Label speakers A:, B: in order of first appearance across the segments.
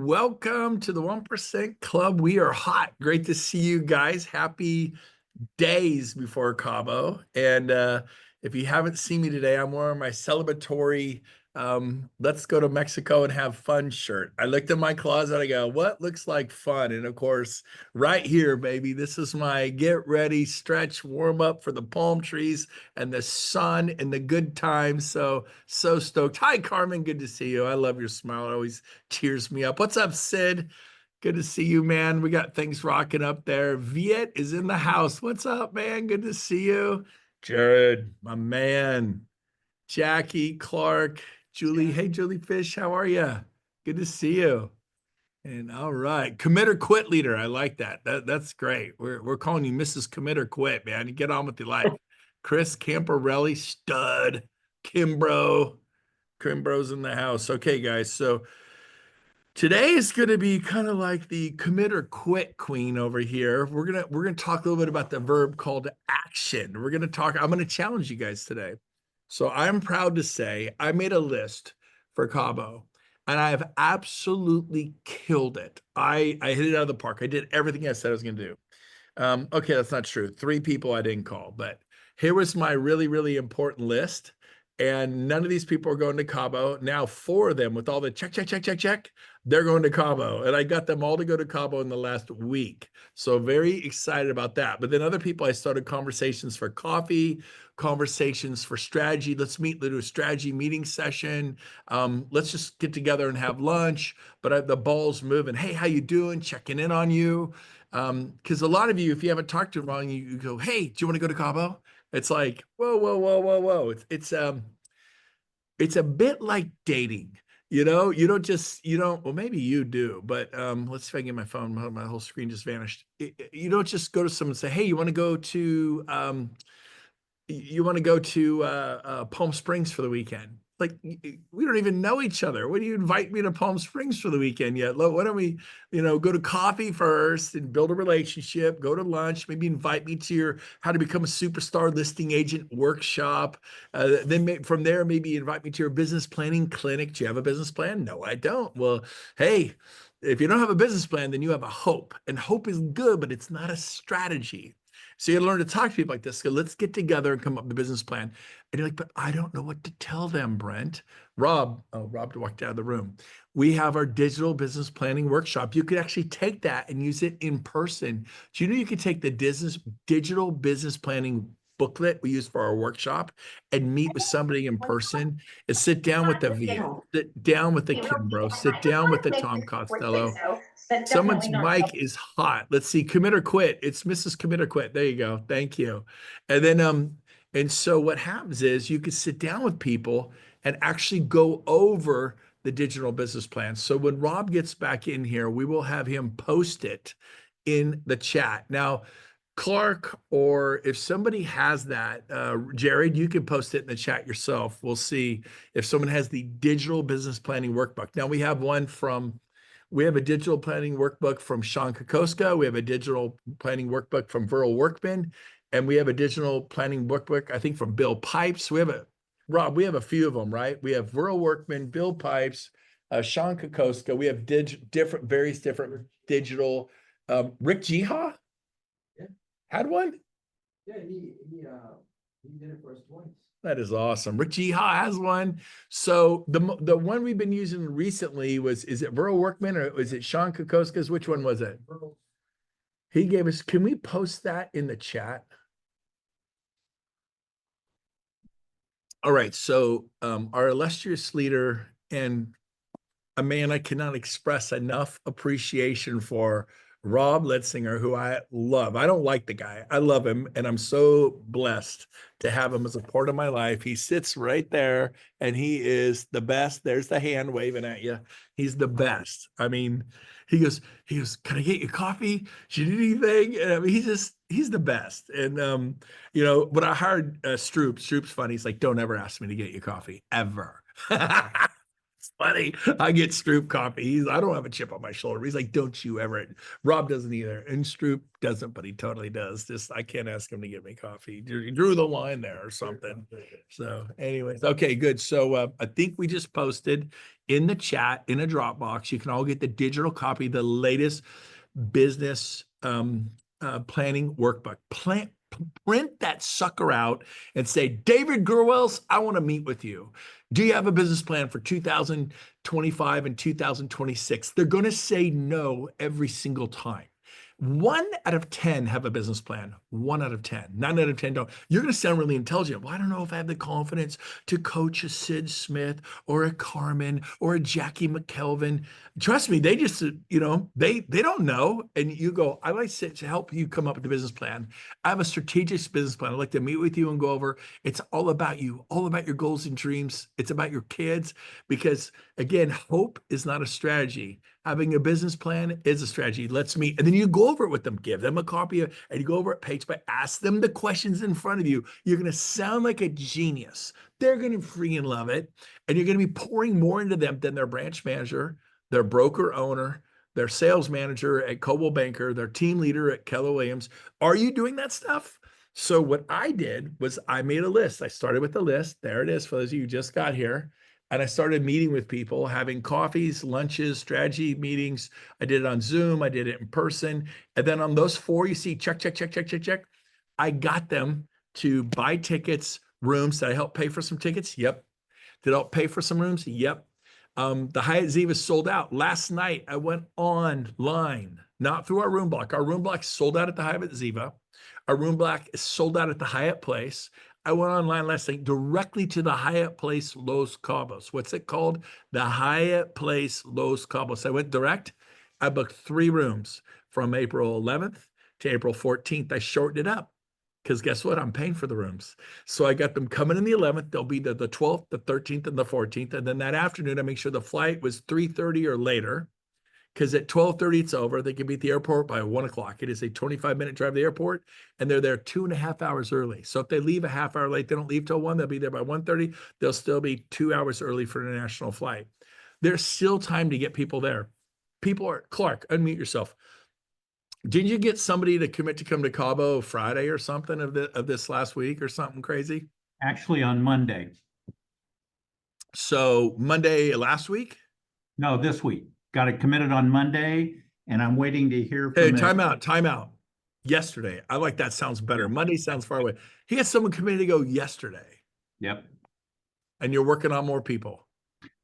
A: welcome to the 1% Club. We are hot. Great to see you guys. Happy days before Cabo. And if you haven't seen me today, I'm wearing my celebratory let's go to Mexico and have fun shirt. I looked in my closet, I go, what looks like fun? And of course, right here, baby, this is my get ready, stretch, warm up for the palm trees and the sun and the good times. So stoked. Hi, Carmen. Good to see you. I love your smile. It always cheers me up. What's up, Sid? Good to see you, man. We got things rocking up there. Viet is in the house. What's up, man? Good to see you. Jared, my man. Jackie, Clark, Julie. Hey, Julie Fish, how are you? Good to see you. And all right, commit or quit leader. I like that. That's great. We're calling you Mrs. Commit or Quit, man. You get on with your life. Chris Camporelli, stud. Kimbro's in the house. Okay, guys. So today is going to be kind of like the commit or quit queen over here. We're gonna talk a little bit about the verb called action. I'm gonna challenge you guys today. So I'm proud to say I made a list for Cabo and I have absolutely killed it. I hit it out of the park. I did everything I said I was gonna do. Okay, that's not true. 3 people I didn't call, but here was my really, really important list. And none of these people are going to Cabo. Now, 4 of them, with all the check, they're going to Cabo. And I got them all to go to Cabo in the last week. So very excited about that. But then other people, I started conversations for coffee, conversations for strategy. Let's meet, let's do a strategy meeting session. Let's just get together and have lunch. But the ball's moving. Hey, how you doing? Checking in on you. Because a lot of you, if you haven't talked to them long, you go, hey, do you want to go to Cabo? It's like, whoa. It's a bit like dating. Well, maybe you do, but let's see if I can get my phone. My whole screen just vanished. You don't just go to someone and say, hey, you want to go to Palm Springs for the weekend? Like, we don't even know each other. What do you invite me to Palm Springs for the weekend yet? Why don't we, go to coffee first and build a relationship, go to lunch, maybe invite me to your how to become a superstar listing agent workshop. Then from there, maybe invite me to your business planning clinic. Do you have a business plan? No, I don't. Well, hey, if you don't have a business plan, then you have a hope. And hope is good, but it's not a strategy. So you learn to talk to people like this. So let's get together and come up with a business plan. And you're like, but I don't know what to tell them, Brent. Rob walked out of the room. We have our digital business planning workshop. You could actually take that and use it in person. Do you know you could take the digital business planning booklet we use for our workshop and meet with somebody in person and sit down with the Viet, sit down with the Kimbro, sit down with the Tom Costello. Someone's mic is hot. Let's see, commit or quit. It's Mrs. Commit or Quit. There you go. Thank you. And then and so what happens is you can sit down with people and actually go over the digital business plan. So when Rob gets back in here, we will have him post it in the chat. Now, Clark, or if somebody has that, Jared, you can post it in the chat yourself. We'll see if someone has the digital business planning workbook. Now we have a digital planning workbook from Sean Kokoska. We have a digital planning workbook from Viral Workman. And we have a digital planning workbook, I think, from Bill Pipes. Rob, we have a few of them, right? We have Viral Workman, Bill Pipes, Sean Kokoska. We have various different digital. Rick Jiha had one?
B: Yeah, he did it for us twice.
A: That is awesome. Rick Jiha has one. So the one we've been using recently is it Viral Workman or was it Sean Kokoska's? Which one was it? He gave us, can we post that in the chat? All right. So our illustrious leader and a man I cannot express enough appreciation for, Rob Letzinger, who I love. I don't like the guy. I love him, and I'm so blessed to have him as a part of my life. He sits right there, and he is the best. There's the hand waving at you. He's the best. I mean, he goes, can I get you coffee? Should you need anything? And I mean, he's the best. And when I hired Stroop's funny. He's like, don't ever ask me to get you coffee, ever. It's funny. I get Stroop coffee. I don't have a chip on my shoulder. He's like, don't you ever. Rob doesn't either. And Stroop doesn't, but he totally does. I can't ask him to get me coffee. He drew the line there or something. So anyways, okay, good. So I think we just posted in the chat in a Dropbox. You can all get the digital copy, the latest business planning workbook. Print that sucker out and say, David Gurwells, I want to meet with you. Do you have a business plan for 2025 and 2026? They're going to say no every single time. 1 out of 10 have a business plan. 1 out of 10. 9 out of 10 don't. You're going to sound really intelligent. Well, I don't know if I have the confidence to coach a Sid Smith or a Carmen or a Jackie McKelvin. Trust me, they just, they don't know. And you go, I like to help you come up with a business plan. I have a strategic business plan. I'd like to meet with you and go over. It's all about you, all about your goals and dreams. It's about your kids. Because again, hope is not a strategy. Having a business plan is a strategy. Let's meet. And then you go over it with them, give them a copy and you go over it page by, ask them the questions in front of you. You're going to sound like a genius. They're going to freaking love it. And you're going to be pouring more into them than their branch manager, their broker owner, their sales manager at Coldwell Banker, their team leader at Keller Williams. Are you doing that stuff? So what I did was I made a list. I started with the list. There it is for those of you who just got here. And I started meeting with people, having coffees, lunches, strategy meetings. I did it on Zoom. I did it in person. And then on those 4, you see check, check, check, check, check, check. I got them to buy tickets, rooms. Did I help pay for some tickets? Yep. Did I help pay for some rooms? Yep. The Hyatt Ziva sold out. Last night, I went online, not through our room block. Our room block sold out at the Hyatt Ziva. Our room block is sold out at the Hyatt Place. I went online last night directly to the Hyatt Place Los Cabos. What's it called? The Hyatt Place Los Cabos. I went direct. I booked 3 rooms from April 11th to April 14th. I shortened it up because guess what? I'm paying for the rooms. So I got them coming in the 11th. They'll be the 12th, the 13th, and the 14th. And then that afternoon, I make sure the flight was 3:30 or later. Because at 12:30 it's over. They can be at the airport by 1 o'clock. It is a 25-minute drive to the airport, and they're there 2.5 hours early. So if they leave a half hour late, they don't leave till 1, they'll be there by 1:30. They'll still be 2 hours early for an international flight. There's still time to get people there. People are, Clark, unmute yourself. Didn't you get somebody to commit to come to Cabo Friday or something of this last week or something crazy?
C: Actually, on Monday.
A: So Monday last week?
C: No, this week. Got it committed on Monday, and I'm waiting to hear from
A: Hey,
C: it.
A: time out. Yesterday. I like that. Sounds better. Monday sounds far away. He had someone committed to go yesterday.
C: Yep.
A: And you're working on more people.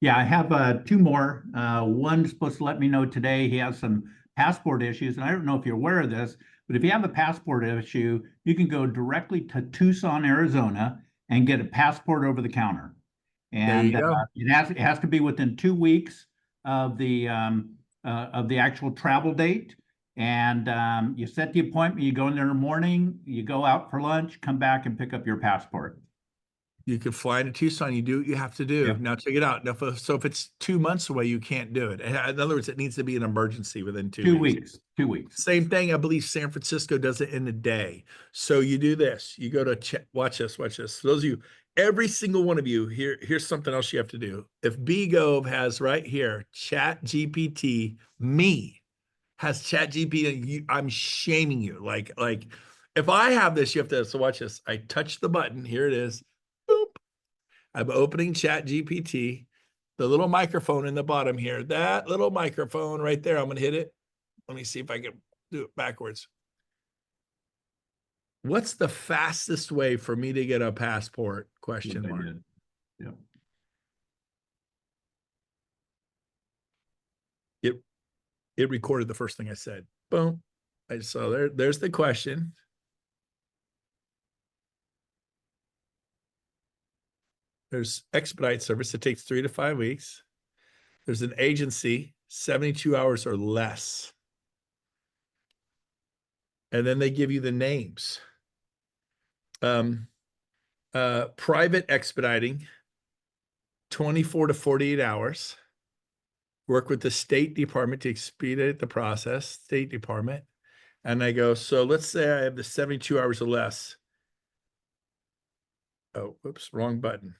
C: Yeah, I have 2 more. One's supposed to let me know today. He has some passport issues, and I don't know if you're aware of this, but if you have a passport issue, you can go directly to Tucson, Arizona, and get a passport over the counter. And
A: There you go.
C: it has to be within 2 weeks of the actual travel date. And you set the appointment. You go in there in the morning. You go out for lunch. Come back and pick up your passport.
A: You can fly to Tucson. You do what you have to do.
C: Yep.
A: Now check it out. Now, so if it's 2 months away, you can't do it. In other words, it needs to be an emergency within 2
C: 2
A: weeks.
C: weeks. 2 weeks.
A: Same thing. I believe San Francisco does it in a day. So you do this. You go to watch this. Watch this. For those of you, every single one of you, here's something else you have to do. If B Gove has right here, Chat GPT, me has Chat GPT, I'm shaming you. Like if I have this, you have to. So watch this. I touch the button. Here it is. Boop. I'm opening Chat GPT. The little microphone in the bottom here. That little microphone right there. I'm gonna hit it. Let me see if I can do it backwards. What's the fastest way for me to get a passport? Question mark.
C: Yeah.
A: It recorded the first thing I said. Boom. So there's the question. There's expedite service. It takes 3 to 5 weeks. There's an agency, 72 hours or less. And then they give you the names. Private expediting, 24 to 48 hours. Work with the State Department to expedite the process, State Department. And I go, so let's say I have the 72 hours or less. Oh, whoops, wrong button.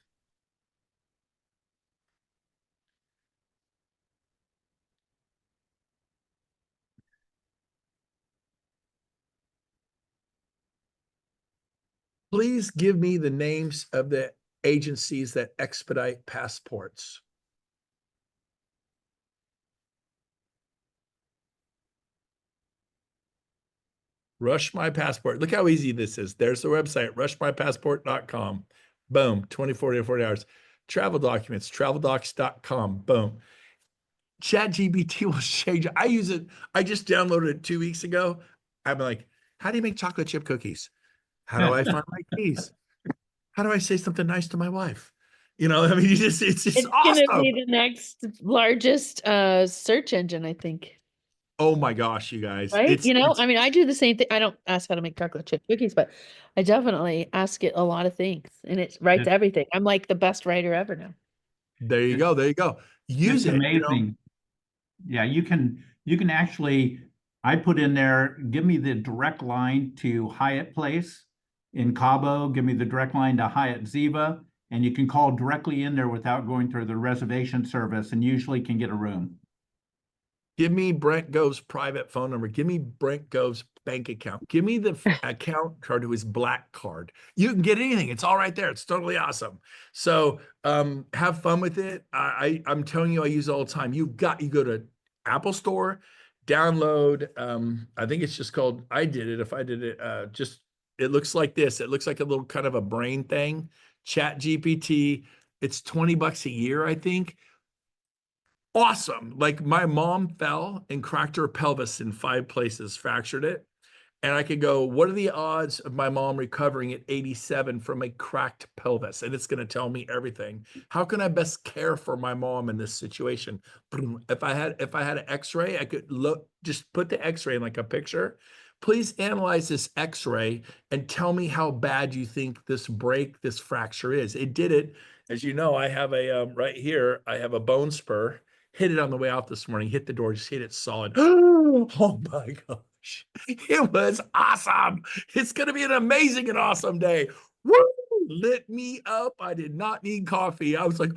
A: Please give me the names of the agencies that expedite passports. Rush My Passport. Look how easy this is. There's the website, rushmypassport.com. Boom, 24 to 40 hours. Travel documents, traveldocs.com. Boom. ChatGPT will change. I use it. I just downloaded it 2 weeks ago. I'm like, how do you make chocolate chip cookies? How do I find my keys? How do I say something nice to my wife? I mean, it's just
D: It's
A: awesome.
D: gonna be the next largest search engine, I think.
A: Oh my gosh, you guys.
D: Right? I mean, I do the same thing. I don't ask how to make chocolate chip cookies, but I definitely ask it a lot of things, and it writes everything. I'm like the best writer ever now.
A: There you go. There you go. Use
C: It's
A: it.
C: amazing. Yeah, you can actually, I put in there, give me the direct line to Hyatt Place in Cabo, give me the direct line to Hyatt Ziva, and you can call directly in there without going through the reservation service and usually can get a room.
A: Give me Brent Gove's private phone number. Give me Brent Gove's bank account. Give me the account card to his black card. You can get anything. It's all right there. It's totally awesome. So have fun with it. I'm telling you, I use it all the time. You go to Apple Store, download. I think it's just called, I did it. If I did it, it looks like this. It looks like a little kind of a brain thing. Chat GPT. It's $20 a year, I think. Awesome. Like my mom fell and cracked her pelvis in 5 places, fractured it. And I could go, what are the odds of my mom recovering at 87 from a cracked pelvis? And it's going to tell me everything. How can I best care for my mom in this situation? If I had an x-ray, I could just put the x-ray in like a picture. Please analyze this x-ray and tell me how bad you think this fracture is. It did it. As you know, I have right here, I have a bone spur. Hit it on the way out this morning, hit the door, just hit it solid. Oh my gosh. It was awesome. It's going to be an amazing and awesome day. Woo! Lit me up. I did not need coffee. I was like,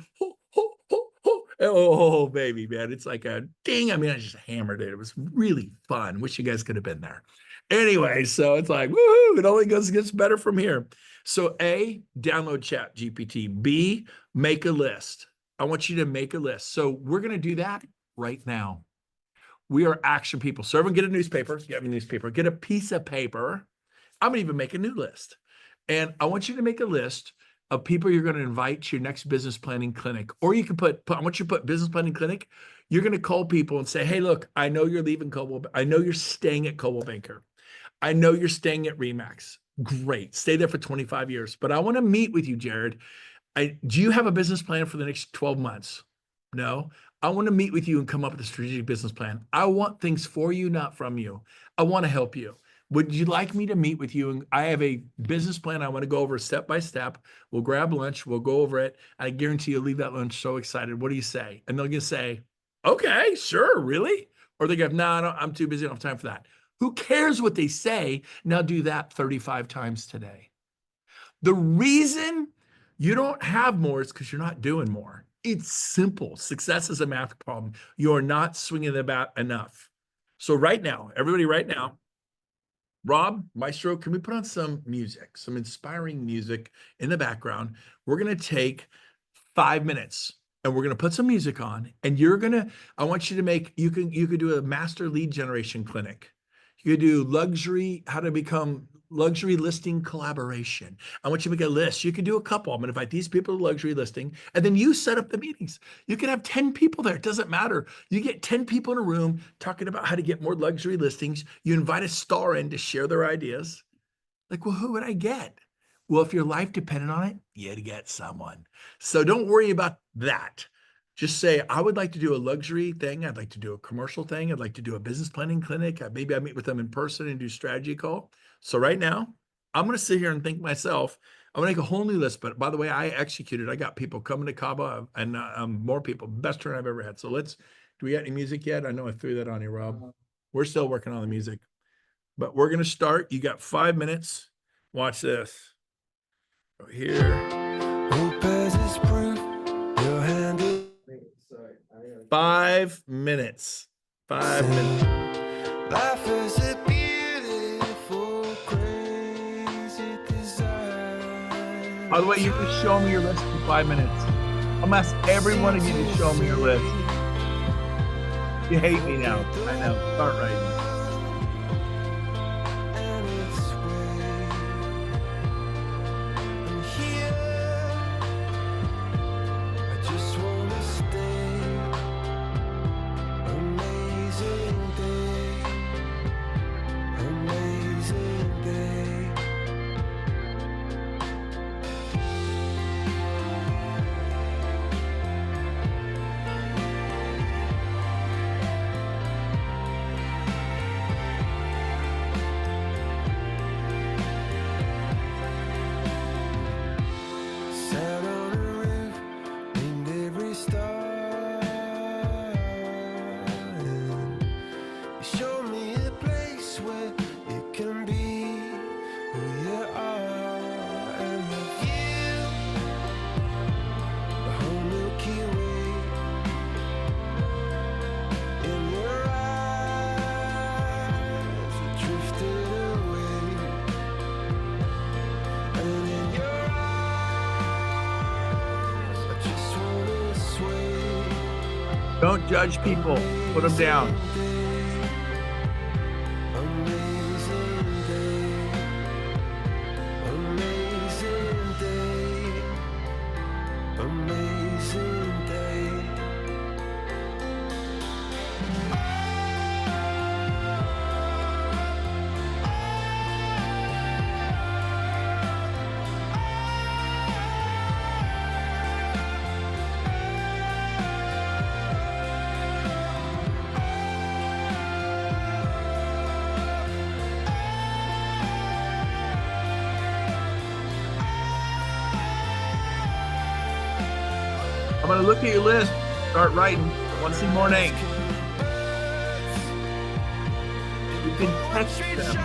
A: oh, baby, man. It's like a ding. I mean, I just hammered it. It was really fun. Wish you guys could have been there. Anyway, so it's like, woohoo, it only gets better from here. So A, download Chat GPT. B, make a list. I want you to make a list. So we're going to do that right now. We are action people. So everyone get a newspaper. Get me a newspaper. Get a piece of paper. I'm going to even make a new list. And I want you to make a list of people you're going to invite to your next business planning clinic. Or you can I want you to put business planning clinic. You're going to call people and say, hey, look, I know you're leaving Coldwell. I know you're staying at Coldwell Banker. I know you're staying at Remax. Great. Stay there for 25 years. But I want to meet with you, Jared. Do you have a business plan for the next 12 months? No. I want to meet with you and come up with a strategic business plan. I want things for you, not from you. I want to help you. Would you like me to meet with you? And I have a business plan I want to go over step by step. We'll grab lunch. We'll go over it. I guarantee you'll leave that lunch so excited. What do you say? And they're going to say, okay, sure, really? Or they go, no, I'm too busy. I don't have time for that. Who cares what they say? Now do that 35 times today. The reason you don't have more is because you're not doing more. It's simple. Success is a math problem. You're not swinging the bat enough. So right now, everybody right now, Rob, Maestro, can we put on some music, some inspiring music in the background? We're going to take 5 minutes and we're going to put some music on and I want you to make, you could do a master lead generation clinic. You could do how to become luxury listing collaboration. I want you to make a list. You can do a couple. I'm going to invite these people to luxury listing, and then you set up the meetings. You can have 10 people there. It doesn't matter. You get 10 people in a room talking about how to get more luxury listings. You invite a star in to share their ideas. Like, well, who would I get? Well, if your life depended on it, you'd get someone. So don't worry about that. Just say, I would like to do a luxury thing. I'd like to do a commercial thing. I'd like to do a business planning clinic. Maybe I meet with them in person and do strategy call. So right now, I'm going to sit here and think myself, I'm going to make a whole new list. But by the way, I executed. I got people coming to Cabo and more people. Best turn I've ever had. So do we got any music yet? I know I threw that on you, Rob. We're still working on the music. But we're going to start. You got 5 minutes. Watch this. Right here.
E: Hope as it's proof, your hand is
A: 5 minutes. 5 minutes.
E: life is a beautiful, crazy desire.
A: By the way, you can show me your list in 5 minutes. I'm asking every one of you to show me your list. You hate me now. I know. Start writing. Don't judge people. Put them down.
E: Amazing day. Amazing day. Amazing day.
A: I'm going to look at your list. Start writing. I want to see more names. You can text them.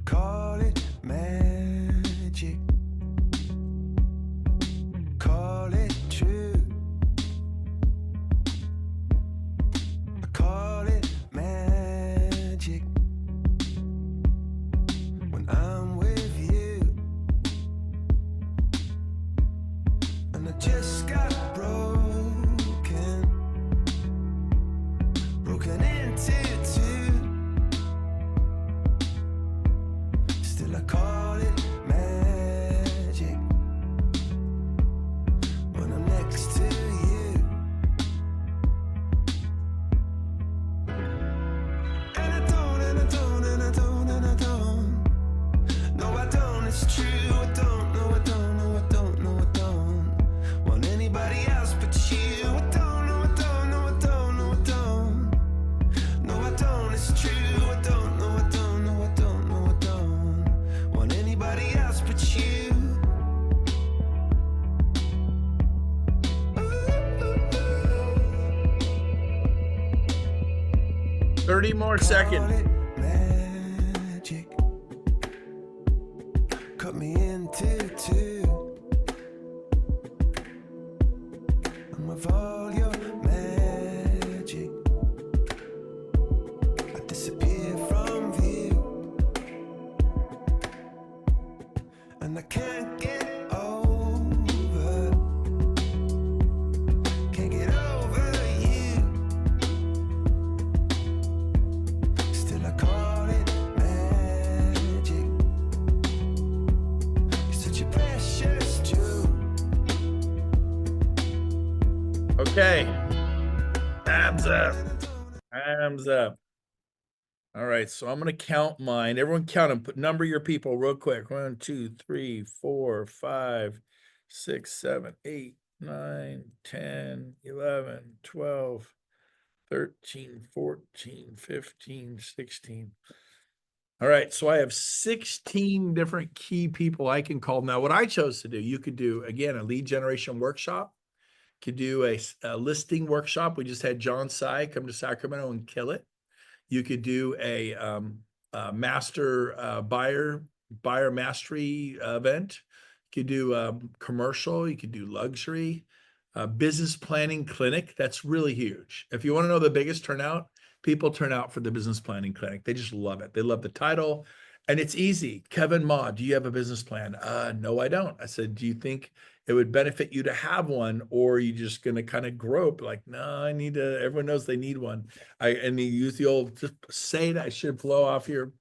A: Call it magic. Call it true. I call it magic when I'm with you. And I just got broken into two. Still I call it magic when I'm next to you. And I don't, and I don't, and I don't, and I don't. No, I don't, it's true. I don't, no, I don't, no, I don't, no, I don't want anybody else but you. I don't, no, I don't, no, I don't, no, I don't. No, I don't, it's true. I don't, no, I don't, no, I don't, no, I don't want anybody else but you. 30 more seconds.
E: Call it magic. Cut me into two. And with all your magic, I disappear from view. And I can't get over, can't get over you. Still I call it magic. You're such a precious jewel.
A: Okay. Hands up. Hands up. All right. So I'm going to count mine. Everyone count them. Put number your people real quick. 1, 2, 3, 4, 5, 6, 7, 8, 9, 10, 11, 12, 13, 14, 15, 16. All right. So I have 16 different key people I can call. Now, what I chose to do, you could do, again, a lead generation workshop. Could do a listing workshop. We just had John Sy come to Sacramento and kill it. You could do a master buyer mastery event. You could do commercial. You could do luxury, business planning clinic. That's really huge. If you want to know the biggest turnout, people turn out for the business planning clinic. They just love it. They love the title. And it's easy. Kevin Ma, do you have a business plan? No, I don't. I said, do you think it would benefit you to have one, or are you just going to kind of grope like, no, I need to, everyone knows they need one. And you use the old, just say that should flow off your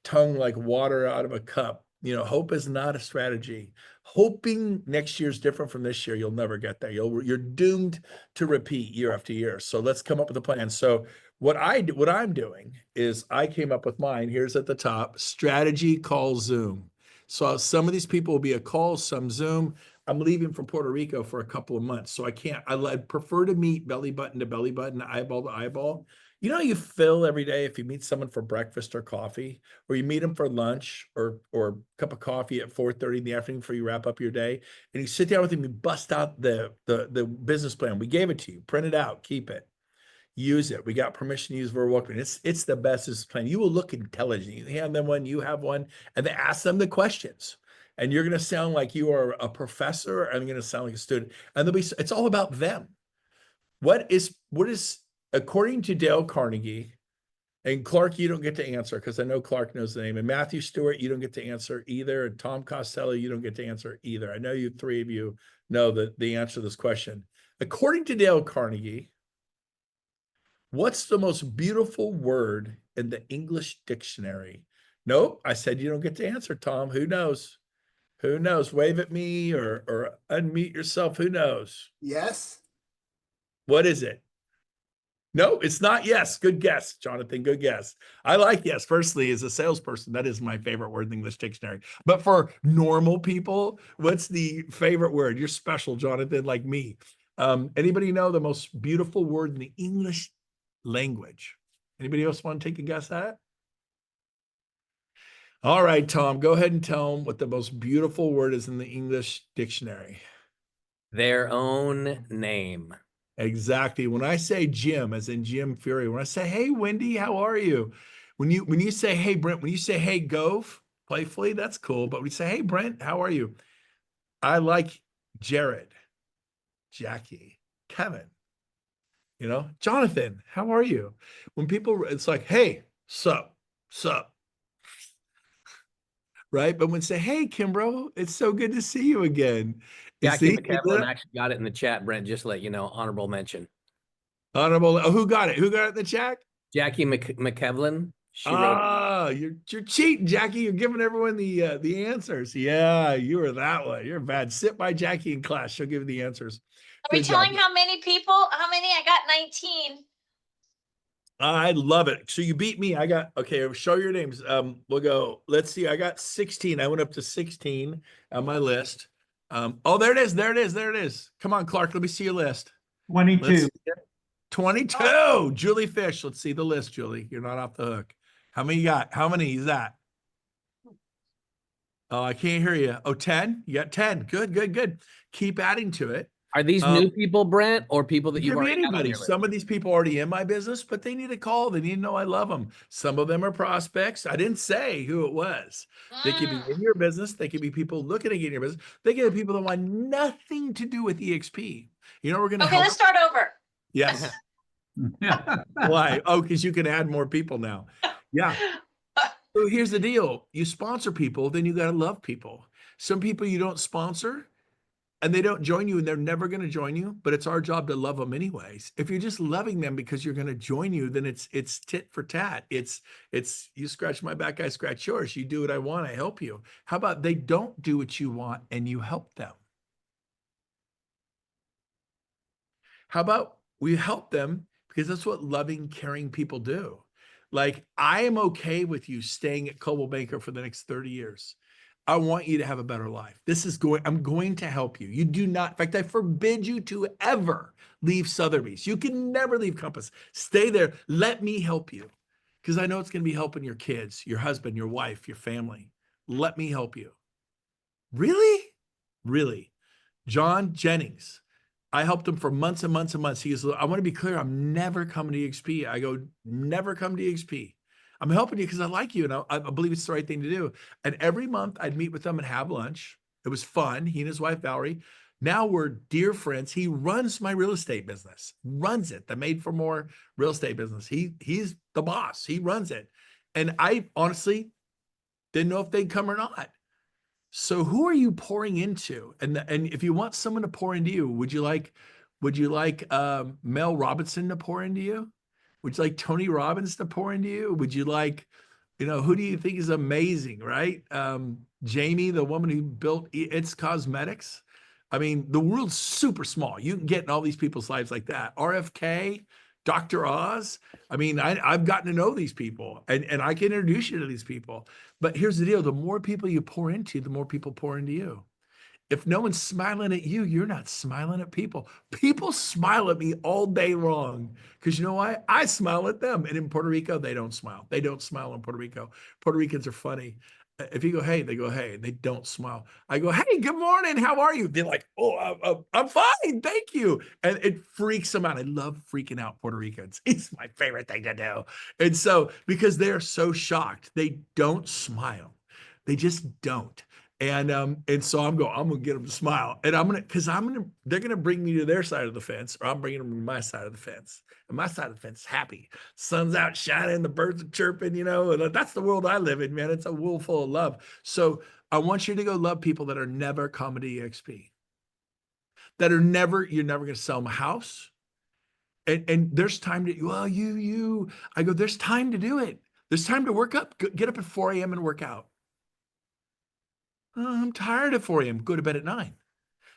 A: tongue like water out of a cup. You know, hope is not a strategy. Hoping next year's different from this year, you'll never get there. You're doomed to repeat year after year. So let's come up with a plan. So what I'm doing is I came up with mine. Here's at the top: strategy call Zoom. So some of these people will be a call, some Zoom. I'm leaving from Puerto Rico for a couple of months, so I can't. I'd prefer to meet belly button to belly button, eyeball to eyeball. You know, how you feel every day if you meet someone for breakfast or coffee, or you meet them for lunch or a cup of coffee at 4:30 in the afternoon before you wrap up your day, and you sit down with them, you bust out the business plan. We gave it to you, print it out, keep it, use it. We got permission to use verbal welcoming. It's the best business plan. You will look intelligent. You hand them one, you have one, and then ask them the questions. And you're going to sound like you are a professor, and I'm going to sound like a student. And it's all about them. What is according to Dale Carnegie, and Clark, you don't get to answer because I know Clark knows the name. And Matthew Stewart, you don't get to answer either. And Tom Costello, you don't get to answer either. I know you three of you know the answer to this question. According to Dale Carnegie, what's the most beautiful word in the English dictionary? Nope, I said you don't get to answer, Tom. Who knows? Who knows? Wave at me or unmute yourself. Who knows?
B: Yes.
A: What is it? No, it's not yes. Good guess, Jonathan. Good guess. I like yes. Firstly, as a salesperson, that is my favorite word in the English dictionary. But for normal people, what's the favorite word? You're special, Jonathan, like me. Anybody know the most beautiful word in the English language? Anybody else want to take a guess at it? All right, Tom, go ahead and tell them what the most beautiful word is in the English dictionary.
F: Their own name.
A: Exactly. When I say Jim, as in Jim Fury, when I say, hey, Wendy, how are you? When you say, hey, Brent, when you say, hey, Gove, playfully, that's cool. But we say, hey, Brent, how are you? I like Jared, Jackie, Kevin, Jonathan, how are you? When people, it's like, hey, sup. Right? But when say, hey, Kimbro, it's so good to see you again.
F: Jackie McKevlin actually got it in the chat, Brent, just to let you know, honorable mention.
A: Honorable. Oh, who got it? Who got it in the chat?
F: Jackie McKevlin. She wrote.
A: You're cheating, Jackie. You're giving everyone the answers. Yeah, you were that one. You're bad. Sit by Jackie in class. She'll give you the answers.
G: Are we
A: Good
G: telling
A: job.
G: how many people? How many? I got 19.
A: I love it. So you beat me. Okay, show your names. We'll go. Let's see. I got 16. I went up to 16 on my list. Oh, there it is. There it is. There it is. Come on, Clark. Let me see your list.
C: 22.
A: 22. Julie Fish. Let's see the list, Julie. You're not off the hook. How many you got? How many is that? Oh, I can't hear you. Oh, 10? You got 10. Good. Keep adding to it.
F: Are these new people, Brent, or people that you've
A: Give me
F: already had on
A: anybody.
F: your list?
A: Some of these people already in my business, but they need a call. They need to know I love them. Some of them are prospects. I didn't say who it was. They could be in your business. They could be people looking to get in your business. They could be people that want nothing to do with EXP. You know, we're going to
G: Okay, let's start over.
A: Yes. Why? Oh, because you can add more people now. Yeah. So here's the deal. You sponsor people, then you got to love people. Some people you don't sponsor and they don't join you and they're never going to join you, but it's our job to love them anyways. If you're just loving them because you're going to join you, then it's tit for tat. It's you scratch my back, I scratch yours. You do what I want, I help you. How about they don't do what you want and you help them? How about we help them because that's what loving, caring people do. Like, I am okay with you staying at Coldwell Banker for the next 30 years. I want you to have a better life. I'm going to help you. You do not, in fact, I forbid you to ever leave Sotheby's. You can never leave Compass. Stay there. Let me help you because I know it's going to be helping your kids, your husband, your wife, your family. Let me help you. Really? Really? John Jennings. I helped him for months and months and months. He goes, I want to be clear. I'm never coming to EXP. I go, never come to EXP. I'm helping you because I like you. And I believe it's the right thing to do. And every month I'd meet with them and have lunch. It was fun. He and his wife, Valerie. Now we're dear friends. He runs my real estate business, runs it. The Made for More real estate business. He's the boss. He runs it. And I honestly, Didn't know if they'd come or not. So who are you pouring into? And if you want someone to pour into you, would you like Mel Robinson to pour into you? Would you like Tony Robbins to pour into you? Would you like, who do you think is amazing, right? Jamie, the woman who built It's Cosmetics. I mean, the world's super small. You can get in all these people's lives like that. RFK, Dr. Oz. I mean, I've gotten to know these people and I can introduce you to these people. But here's the deal. The more people you pour into, the more people pour into you. If no one's smiling at you, you're not smiling at people. People smile at me all day long because you know why? I smile at them. And in Puerto Rico, they don't smile. They don't smile in Puerto Rico. Puerto Ricans are funny. If you go, hey, they go, hey, they don't smile. I go, hey, good morning. How are you? They're like, oh, I'm fine. Thank you. And it freaks them out. I love freaking out Puerto Ricans. It's my favorite thing to do. And so, because they're so shocked, they don't smile. They just don't. And so I'm gonna get them to smile, and they're gonna bring me to their side of the fence, or I'm bringing them to my side of the fence, and my side of the fence is happy. Sun's out shining, the birds are chirping, and that's the world I live in, man. It's a world full of love. So I want you to go love people that are never coming to EXP, that are never, you're never gonna sell them a house. And there's time to, I go, there's time to do it. There's time to work up, get up at 4 a.m. and work out. I'm tired at 4 a.m. Go to bed at 9.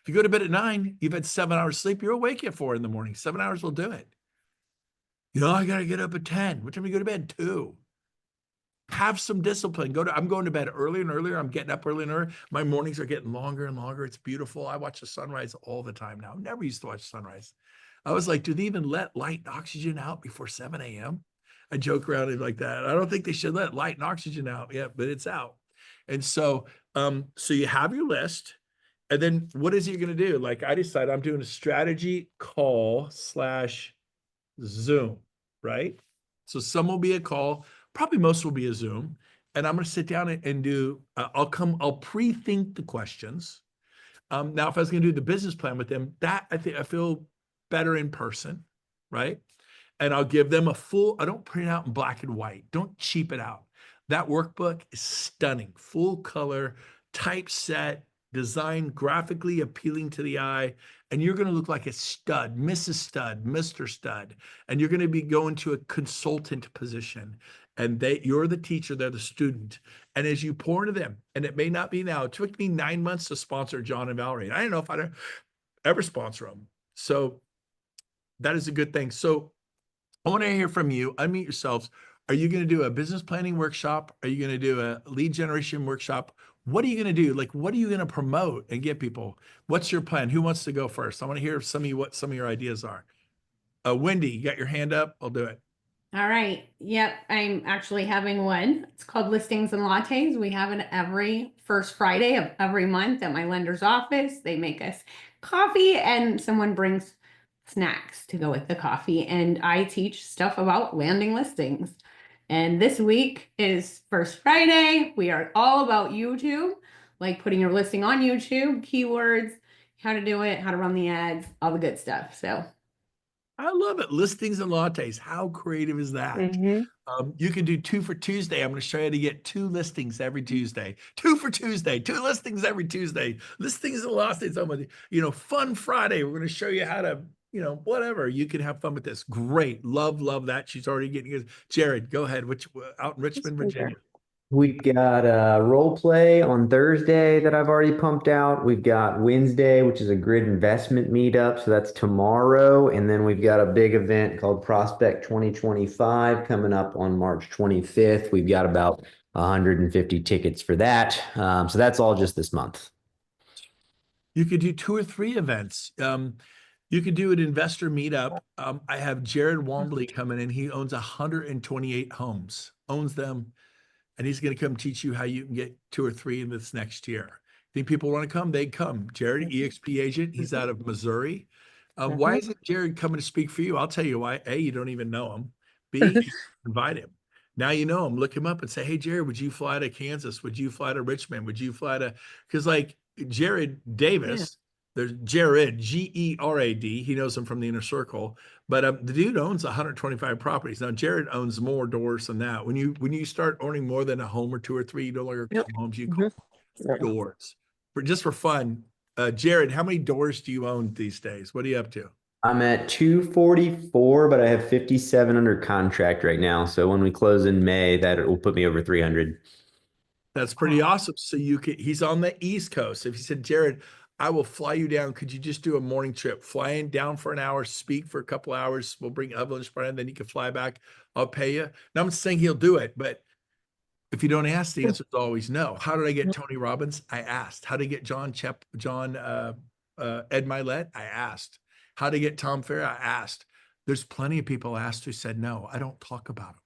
A: If you go to bed at 9, you've had 7 hours sleep, you're awake at 4 in the morning. 7 hours will do it. I got to get up at 10. What time do you go to bed? 2. Have some discipline. I'm going to bed earlier and earlier. I'm getting up early and earlier. My mornings are getting longer and longer. It's beautiful. I watch the sunrise all the time now. Never used to watch sunrise. I was like, do they even let light and oxygen out before 7 a.m.? I joke around it like that. I don't think they should let light and oxygen out yet, but it's out. And so you have your list, and then what is it you're going to do? Like I decided I'm doing a strategy call / Zoom, right? So some will be a call, probably most will be a Zoom, and I'm going to sit down and do, I'll pre-think the questions. Now, if I was going to do the business plan with them, I feel better in person, right? And I'll give them I don't print it out in black and white. Don't cheap it out. That workbook is stunning, full color, typeset, designed graphically appealing to the eye. And you're going to look like a stud, Mrs. Stud, Mr. Stud. And you're going to be going to a consultant position. And you're the teacher, they're the student. And as you pour into them, and it may not be now, it took me 9 months to sponsor John and Valerie. I don't know if I'd ever sponsor them. So that is a good thing. So I want to hear from you. Unmute yourselves. Are you going to do a business planning workshop? Are you going to do a lead generation workshop? What are you going to do? Like, what are you going to promote and get people? What's your plan? Who wants to go first? I want to hear what some of your ideas are. Wendy, you got your hand up? I'll do it.
H: All right. Yep. I'm actually having one. It's called Listings and Lattes. We have it every first Friday of every month at my lender's office. They make us coffee and someone brings snacks to go with the coffee. And I teach stuff about landing listings. And this week is first Friday. We are all about YouTube, like putting your listing on YouTube, keywords, how to do it, how to run the ads, all the good stuff. So
A: I love it. Listings and lattes. How creative is that? You can do 2 for Tuesday. I'm going to show you how to get 2 listings every Tuesday. 2 for Tuesday. 2 listings every Tuesday. Listings and lattes. Fun Friday. We're going to show you how to, whatever. You can have fun with this. Great. Love that. She's already getting it. Jared, go ahead. Out in Richmond, Virginia.
B: We've got a role play on Thursday that I've already pumped out. We've got Wednesday, which is a grid investment meetup. So that's tomorrow. And then we've got a big event called Prospect 2025 coming up on March 25th. We've got about 150 tickets for that. So that's all just this month.
A: You could do 2 or 3 events. You could do an investor meetup. I have Jared Wombley coming in. He owns 128 homes, owns them. And he's going to come teach you how you can get 2 or 3 in this next year. Think people want to come? They come. Jared, EXP agent. He's out of Missouri. Why isn't Jared coming to speak for you? I'll tell you why. A, you don't even know him. B, invite him. Now you know him. Look him up and say, hey, Jared, would you fly to Kansas? Would you fly to Richmond? Would you fly to, because like Jared Davis There's Jared, Gerad. He knows him from the inner circle, but the dude owns 125 properties. Now Jared owns more doors than that. When you start owning more than a home or two or three, you no longer call them homes. You call them doors. For fun. Jared, how many doors do you own these days? What are you up to?
B: I'm at 244, but I have 57 under contract right now. So when we close in May, that will put me over 300.
A: That's pretty awesome. So he's on the East Coast. If he said, Jared, I will fly you down. Could you just do a morning trip? Flying down for an hour, speak for a couple hours. We'll bring Evelyn Sprand, then you can fly back. I'll pay you. Now I'm saying he'll do it, but if you don't ask, the answer is always no. How did I get Tony Robbins? I asked. How to get John Ed Milet? I asked. How to get Tom Ferry? I asked. There's plenty of people asked who said no. I don't talk about them.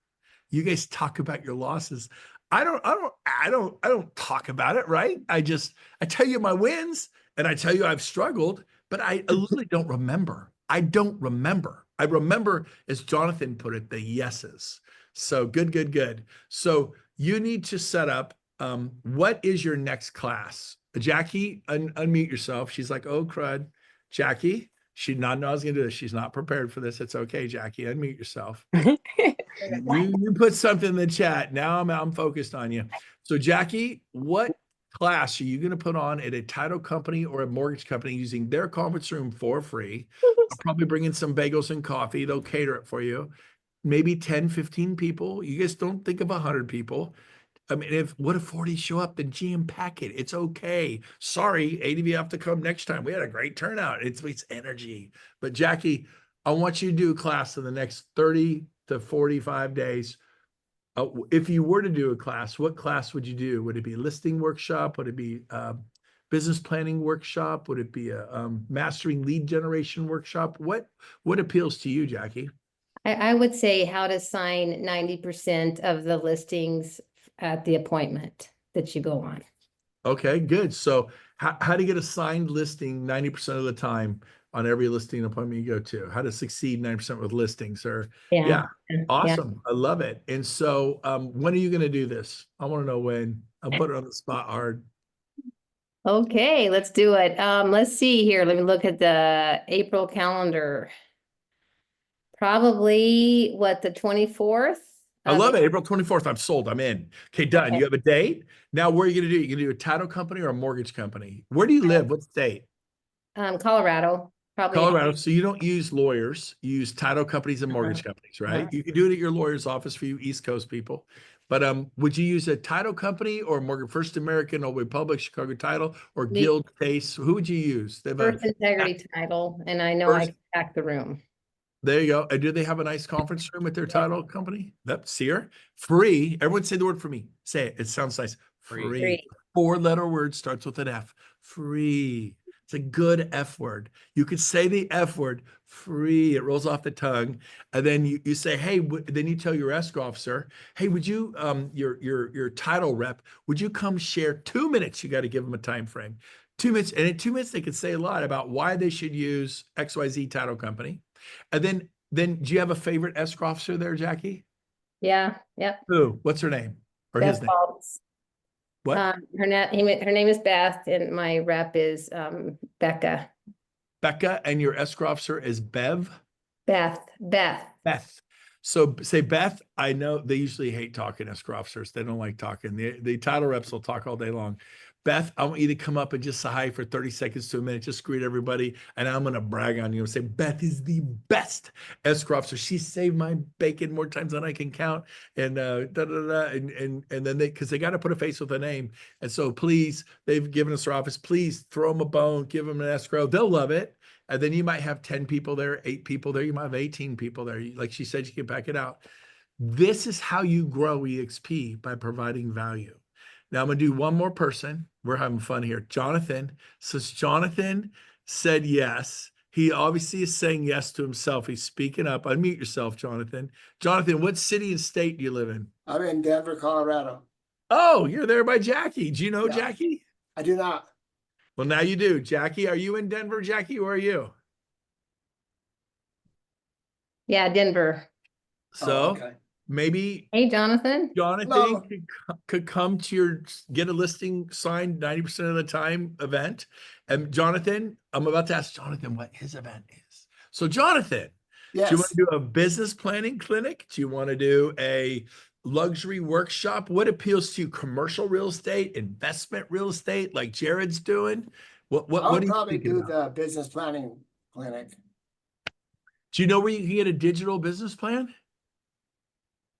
A: You guys talk about your losses. I don't talk about it, right? I tell you my wins and I tell you I've struggled, but I literally don't remember. I don't remember. I remember, as Jonathan put it, the yeses. So good. So you need to set up, what is your next class? Jackie, unmute yourself. She's like, oh, crud. Jackie, she did not know I was going to do this. She's not prepared for this. It's okay, Jackie. Unmute yourself. You put something in the chat. Now I'm focused on you. So Jackie, what class are you going to put on at a title company or a mortgage company using their conference room for free? I'll probably bring in some bagels and coffee. They'll cater it for you. Maybe 10, 15 people. You guys don't think of 100 people. I mean, what if 40 show up, then GM pack it. It's okay. Sorry, 8 of you have to come next time. We had a great turnout. It's energy. But Jackie, I want you to do a class in the next 30 to 45 days. If you were to do a class, what class would you do? Would it be a listing workshop? Would it be a business planning workshop? Would it be a mastering lead generation workshop? What appeals to you, Jackie?
I: I would say how to sign 90% of the listings at the appointment that you go on.
A: Okay, good. So how to get a signed listing 90% of the time on every listing appointment you go to? How to succeed 90% with listings? Or yeah, awesome. I love it. And so when are you going to do this? I want to know when. I'll put it on the spot hard.
I: Okay, let's do it. Let's see here. Let me look at the April calendar. Probably the 24th?
A: I love it. April 24th. I'm sold. I'm in. Okay, done.
I: Okay.
A: You have a date. Now, where are you going to do? You're going to do a title company or a mortgage company? Where do you live? What state?
I: Colorado. Probably.
A: Colorado. So you don't use lawyers. You use title companies and mortgage companies, right? You can do it at your lawyer's office for you East Coast people. But would you use a title company or mortgage, First American, Old Republic, Chicago Title, or Guild Case? Who would you use? They have
I: First Integrity Title, and I know I can pack the room.
A: There you go. And do they have a nice conference room at their title company? That's here. Free. Everyone say the word for me. Say it. It sounds nice. Free. 4-letter word starts with an F. Free. It's a good F word. You could say the F word, free. It rolls off the tongue. And then you say, hey, then you tell your escrow officer, hey, would you, your title rep, would you come share 2 minutes? You got to give them a time frame. 2 minutes. And in 2 minutes, they could say a lot about why they should use XYZ title company. And then do you have a favorite escrow officer there, Jackie?
I: Yeah. Yep.
A: Who? What's her name? Or
I: Beth
A: his name?
I: Baltz.
A: What?
I: Her name is Beth, and my rep is Becca.
A: Becca, and your escrow officer is Bev?
I: Beth.
A: So say, Beth, I know they usually hate talking, escrow officers. They don't like talking. The title reps will talk all day long. Beth, I want you to come up and just say hi for 30 seconds to a minute. Just greet everybody. And I'm going to brag on you and say, Beth is the best escrow officer. She saved my bacon more times than I can count. And and then because they got to put a face with a name. And so please, they've given us their office. Please throw them a bone, give them an escrow. They'll love it. And then you might have 10 people there, 8 people there. You might have 18 people there. Like she said, you can pack it out. This is how you grow EXP, by providing value. Now I'm going to do one more person. We're having fun here. Jonathan. Since Jonathan said yes, he obviously is saying yes to himself. He's speaking up. Unmute yourself, Jonathan. Jonathan, what city and state do you live in?
J: I'm in Denver, Colorado.
A: Oh, you're there by Jackie. Do you know Jackie?
J: I do not.
A: Well, now you do. Jackie, are you in Denver? Jackie, where are you?
I: Yeah, Denver.
A: So, maybe
I: Hey, Jonathan.
A: Jonathan
J: Hello.
A: could come to your get a listing signed 90% of the time event. And Jonathan, I'm about to ask Jonathan what his event is. So Jonathan, do you want
J: Yes.
A: to do a business planning clinic? Do you want to do a luxury workshop? What appeals to you? Commercial real estate, investment real estate, like Jared's doing?
J: I
A: What
J: would
A: are you
J: probably
A: thinking
J: do
A: about?
J: the business planning clinic.
A: Do you know where you can get a digital business plan?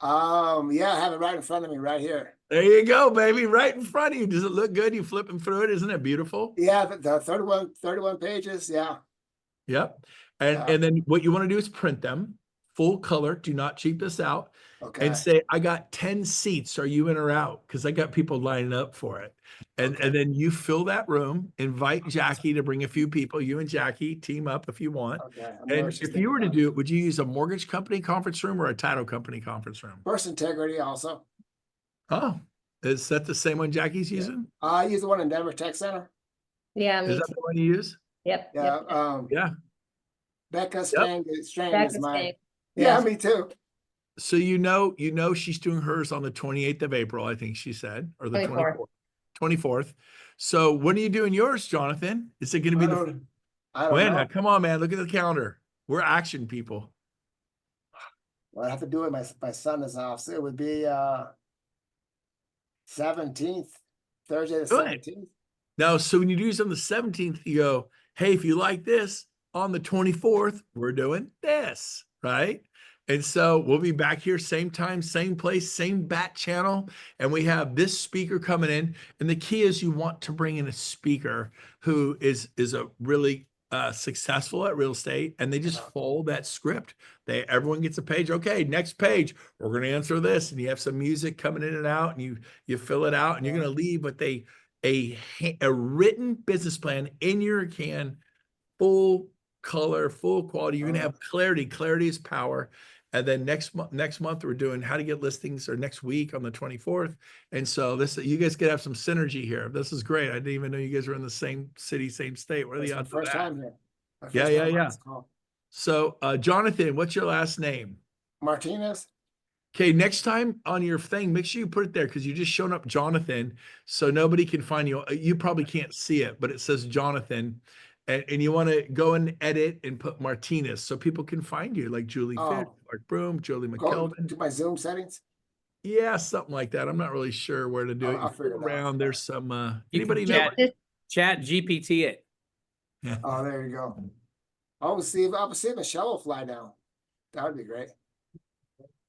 J: Yeah, I have it right in front of me right here.
A: There you go, baby, right in front of you. Does it look good? You flipping through it, isn't it beautiful?
J: Yeah, the 31 pages. Yeah.
A: Yep. And
J: Yeah.
A: and then what you want to do is print them full color. Do not cheap this out.
J: Okay.
A: And say, I got 10 seats. Are you in or out? Because I got people lining up for it. And
J: Okay.
A: then you fill that room, invite Jackie to bring a few people. You and Jackie team up if you want.
J: Okay.
A: And if you were to do it, would you use a mortgage company conference room or a title company conference room?
J: First Integrity also.
A: Oh, is that the same one Jackie's
J: Yeah.
A: using?
J: I use the one in Denver Tech Center.
I: Yeah,
A: Is
I: me
A: that
I: too.
A: the one you use?
I: Yep.
J: Yeah.
I: Yep.
A: Yeah.
J: Becca
A: Yep.
J: Strang is
I: Becca
J: mine.
I: Strang.
J: Yeah,
I: Yes.
J: me too.
A: So she's doing hers on the 28th of April, I think she said, or the
I: 24th.
A: 24th. So when are you doing yours, Jonathan? Is it going to be
J: I don't
A: when?
J: know.
A: Come on, man. Look at the calendar. We're action people.
J: Well, I have to do it. My son is off, so it would be 17th, Thursday the
A: Good.
J: 17th.
A: Now, so when you do this on the 17th, you go, hey, if you like this, on the 24th, we're doing this, right? And so we'll be back here, same time, same place, same bat channel. And we have this speaker coming in. And the key is you want to bring in a speaker who is a really successful at real estate, and they just follow that script. Everyone gets a page. Okay, next page, we're going to answer this. And you have some music coming in and out, and you fill it out, and you're going to leave with a written business plan in your can, full color, full quality. You're going to have clarity. Clarity is power. And then next month we're doing how to get listings, or next week on the 24th. And so you guys could have some synergy here. This is great. I didn't even know you guys were in the same city, same state. What are the odds of
J: First
A: that?
J: time here.
A: Yeah. So Jonathan, what's your last name?
J: Martinez.
A: Okay, next time on your thing, make sure you put it there, because you're just showing up Jonathan, so nobody can find you. You probably can't see it, but it says Jonathan. And you want to go and edit and put Martinez so people can find you, like Julie Fish, Mark Broom, Julie
J: Go
A: McKelvin.
J: to my Zoom settings.
A: Yeah, something like that. I'm not really sure where to do it.
J: I'll figure it out.
A: Around there's some
F: You can
A: anybody know?
F: Chat GPT it.
A: Yeah.
J: Oh, there you go. I'll see if Michelle will fly down. That would be great.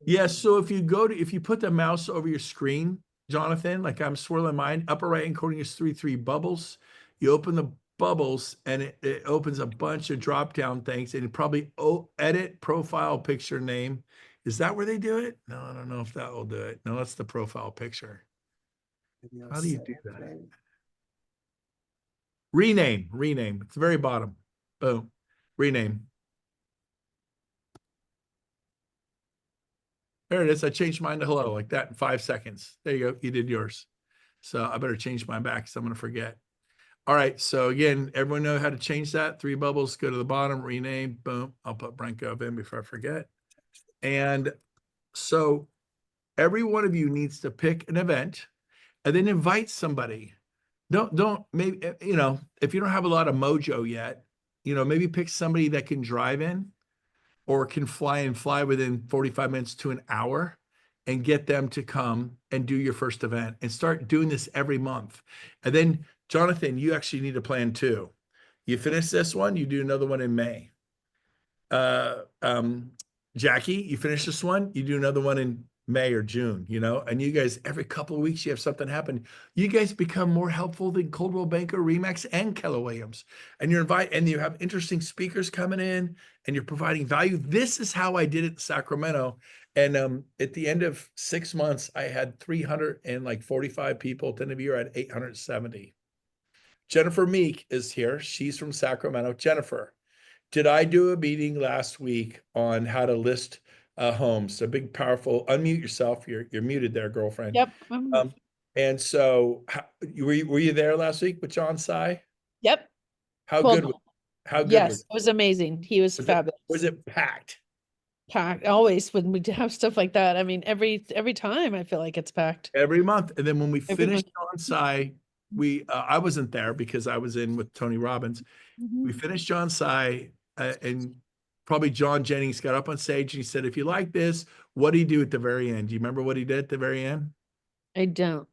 A: Yeah, so if you put the mouse over your screen, Jonathan, like I'm swirling mine, upper right hand corner is three bubbles. You open the bubbles and it opens a bunch of drop down things, and it probably edit profile picture name. Is that where they do it? No, I don't know if that will do it. No, that's the profile picture. How do you do that? Rename. It's the very bottom. Boom. Rename. There it is. I changed mine to hello like that in 5 seconds. There you go. You did yours. So I better change mine back because I'm going to forget. All right. So again, everyone know how to change that. 3 bubbles, go to the bottom, rename, boom. I'll put Brent Gove in before I forget. And so every one of you needs to pick an event and then invite somebody. Don't maybe, if you don't have a lot of mojo yet, maybe pick somebody that can drive in or can fly within 45 minutes to an hour, and get them to come and do your first event, and start doing this every month. And then Jonathan, you actually need a plan too. You finish this one, you do another one in May. Jackie, you finish this one, you do another one in May or June, and you guys, every couple of weeks, you have something happen. You guys become more helpful than Coldwell Banker, Remax, and Keller Williams. And you have interesting speakers coming in, and you're providing value. This is how I did it in Sacramento. And at the end of 6 months, I had 345 people. At the end of the year, I had 870. Jennifer Meek is here. She's from Sacramento. Jennifer, did I do a meeting last week on how to list homes? So big, powerful, unmute yourself. You're muted there, girlfriend.
D: Yep.
A: And so were you there last week with John Sy?
D: Yep.
A: How
D: Well,
A: good was
D: Yes, it was amazing. He was fabulous.
A: Was it packed?
D: packed always when we have stuff like that. I mean, every time I feel like it's packed.
A: Every month. And then when we
D: Every
A: finished John Sai, I wasn't there because I was in with Tony Robbins. We finished John Sai, and probably John Jennings got up on stage and he said, if you like this, what do you do at the very end? Do you remember what he did at the very end?
D: I don't.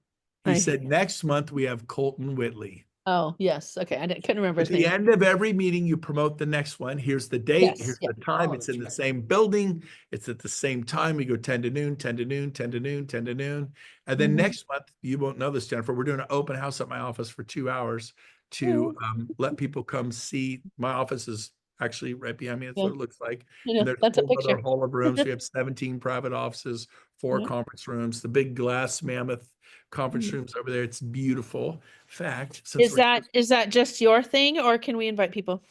A: He said, next month we have Colton Whitley.
D: Oh, yes. Okay. Couldn't remember
A: At
D: his
A: the
D: name.
A: end of every meeting, you promote the next one. Here's the date,
D: Yes,
A: here's
D: yeah.
A: the time. It's in the same building. It's at the same time. We go 10 to noon, 10 to noon, 10 to noon, 10 to noon. And then next month, you won't know this, Jennifer, we're doing an open house at my office for 2 hours to let people come see. My office is actually right behind me. That's what it looks like.
D: I know,
A: And there's
D: that's a
A: a whole
D: picture.
A: other hall of rooms. We have 17 private offices, 4 conference rooms, the big glass mammoth conference rooms over there. It's beautiful. In fact, since
D: Is that just your thing, or can we invite people?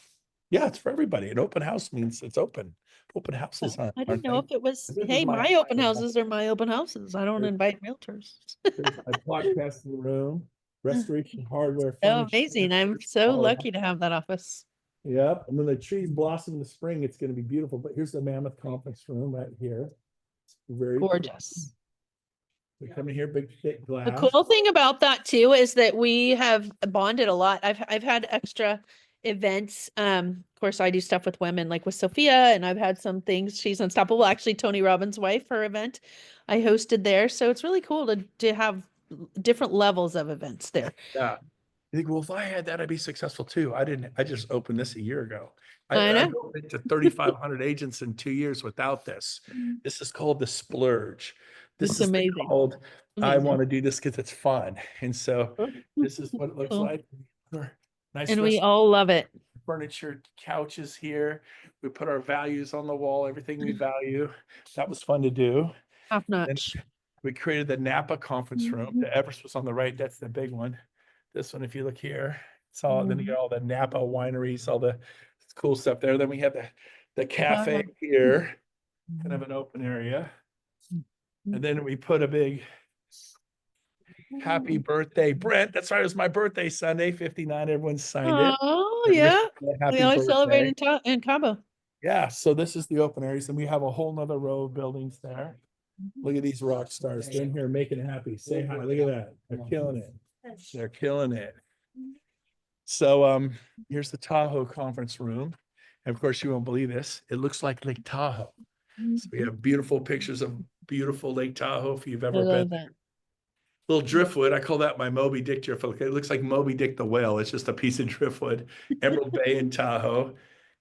A: yeah, it's for everybody. An open house means it's open. Open houses
D: Oh,
A: aren't.
D: I didn't know if it was,
A: This is
D: hey,
A: my
D: my open houses are my open houses. I don't invite realtors.
A: There's my podcasting room, restoration hardware.
D: Oh,
A: furniture,
D: amazing. I'm so
A: all of
D: lucky to have that office.
A: Yep. And when the trees blossom in the spring, it's going to be beautiful. But here's the mammoth conference room right here. It's very
D: Gorgeous.
A: We come in here, big thick glass.
D: The cool thing about that too is that we have bonded a lot. I've had extra events. Of course, I do stuff with women, like with Sophia, and I've had some things. She's unstoppable. Actually, Tony Robbins' wife, her event, I hosted there. So it's really cool to have different levels of events there.
A: Yeah. You think, well, if I had that, I'd be successful too. I didn't. I just opened this a year ago.
D: I know.
A: I opened to 3,500 agents in 2 years without this. This is called the splurge. This
D: It's
A: is
D: amazing.
A: called, I
D: Amazing.
A: want to do this because it's fun. And so this is what it looks
D: Cool.
A: like. Nice
D: And we all love it.
A: furniture, couches here. We put our values on the wall, everything we value. That was fun to do.
D: Top
A: And
D: notch.
A: we created the Napa conference room. The Everest was on the right. That's the big one. This one, if you look here, it's all, then you got all the Napa wineries, all the cool stuff there. Then we have the cafe here, kind of an open area. And then we put a big happy birthday, Brent. That's right. It was my birthday Sunday, 59. Everyone signed it.
D: Oh,
A: And
D: yeah.
A: happy
D: We always celebrate
A: birthday.
D: in Cabo.
A: Yeah. So this is the open areas, and we have a whole nother row of buildings there. Look at these rock stars. They're in here making it happy. Say hi. Look at that. They're killing it. They're killing it. So here's the Tahoe conference room. And of course, you won't believe this. It looks like Lake Tahoe. So we have beautiful pictures of beautiful Lake Tahoe if you've
D: I
A: ever
D: love
A: been.
D: that.
A: Little driftwood. I call that my Moby Dick driftwood. It looks like Moby Dick the whale. It's just a piece of driftwood. Emerald Bay in Tahoe.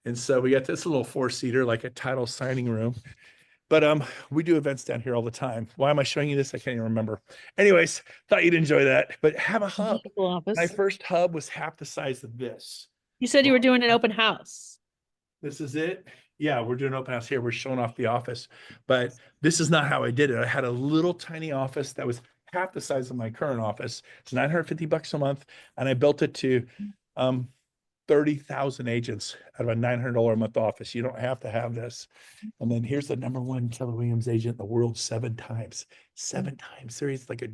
A: And so we got this little 4-seater, like a title signing room. But we do events down here all the time. Why am I showing you this? I can't even remember. Anyways, thought you'd enjoy that. But have a hub.
D: Beautiful office.
A: My first hub was half the size of this.
D: You said you were doing an open house.
A: This is it. Yeah, we're doing open house here. We're showing off the office. But this is not how I did it. I had a little tiny office that was half the size of my current office. It's $950 a month. And I built it to 30,000 agents out of a $900 a month office. You don't have to have this. And then here's the #1 Keller Williams agent in the world 7 times. 7 times. Seriously, like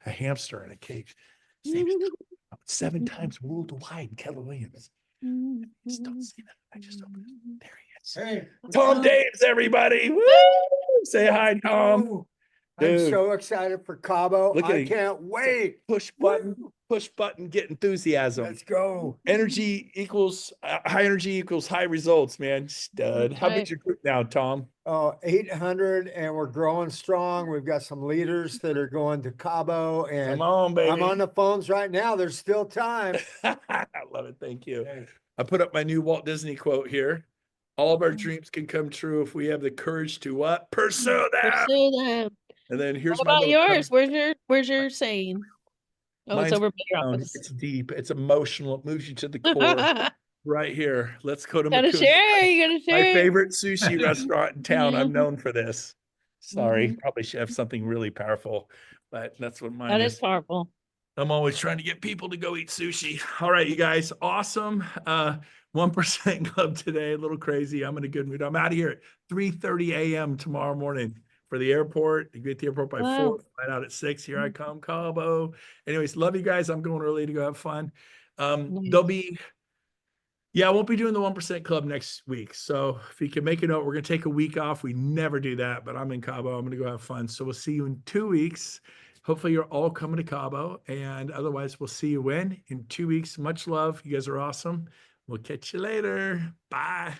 A: a hamster in a cage. His name is Tom. 7 times worldwide, Keller Williams. Just don't say that. I just opened it. There he is.
J: Hey,
A: Tom Daves, everybody. Woo! Say hi, Tom.
K: I'm
A: Dude.
K: so excited for Cabo.
A: Look at
K: I
A: him.
K: can't wait.
A: Push button, get enthusiasm.
K: Let's go.
A: Energy equals high energy equals high results, man. Stud. How big's your group now, Tom?
K: Oh, 800, and we're growing strong. We've got some leaders that are going to Cabo, and
A: Come on, baby.
K: I'm on the phones right now. There's still time.
A: I love it. Thank you. I put up my new Walt Disney quote here. All of our dreams can come true if we have the courage to what? Pursue them.
D: Pursue them.
A: And then here's
D: What
A: my
D: about
A: little
D: yours? Where's your saying? Oh, it's
A: Mine's
D: over by your
A: profound.
D: office.
A: It's deep. It's emotional. It moves you to the core. Right here. Let's go to
D: Gotta
A: Maku's.
D: share. You gotta
A: My
D: share.
A: favorite sushi restaurant in town. I'm
D: Mhm.
A: known for this. Sorry,
D: Mhm.
A: probably should have something really powerful, but that's what mine
D: That
A: is.
D: is powerful.
A: I'm always trying to get people to go eat sushi. All right, you guys, awesome. 1% club today, a little crazy. I'm in a good mood. I'm out of here at 3:30 a.m. tomorrow morning for the airport. You get to the airport by 4, fly out at 6. Here I come, Cabo. Anyways, love you guys. I'm going early to go have fun. There'll be Yeah, I won't be doing the 1% club next week. So if you can make a note, we're going to take a week off. We never do that, but I'm in Cabo. I'm going to go have fun. So we'll see you in 2 weeks. Hopefully you're all coming to Cabo, and otherwise we'll see you when in 2 weeks. Much love. You guys are awesome. We'll catch you later. Bye.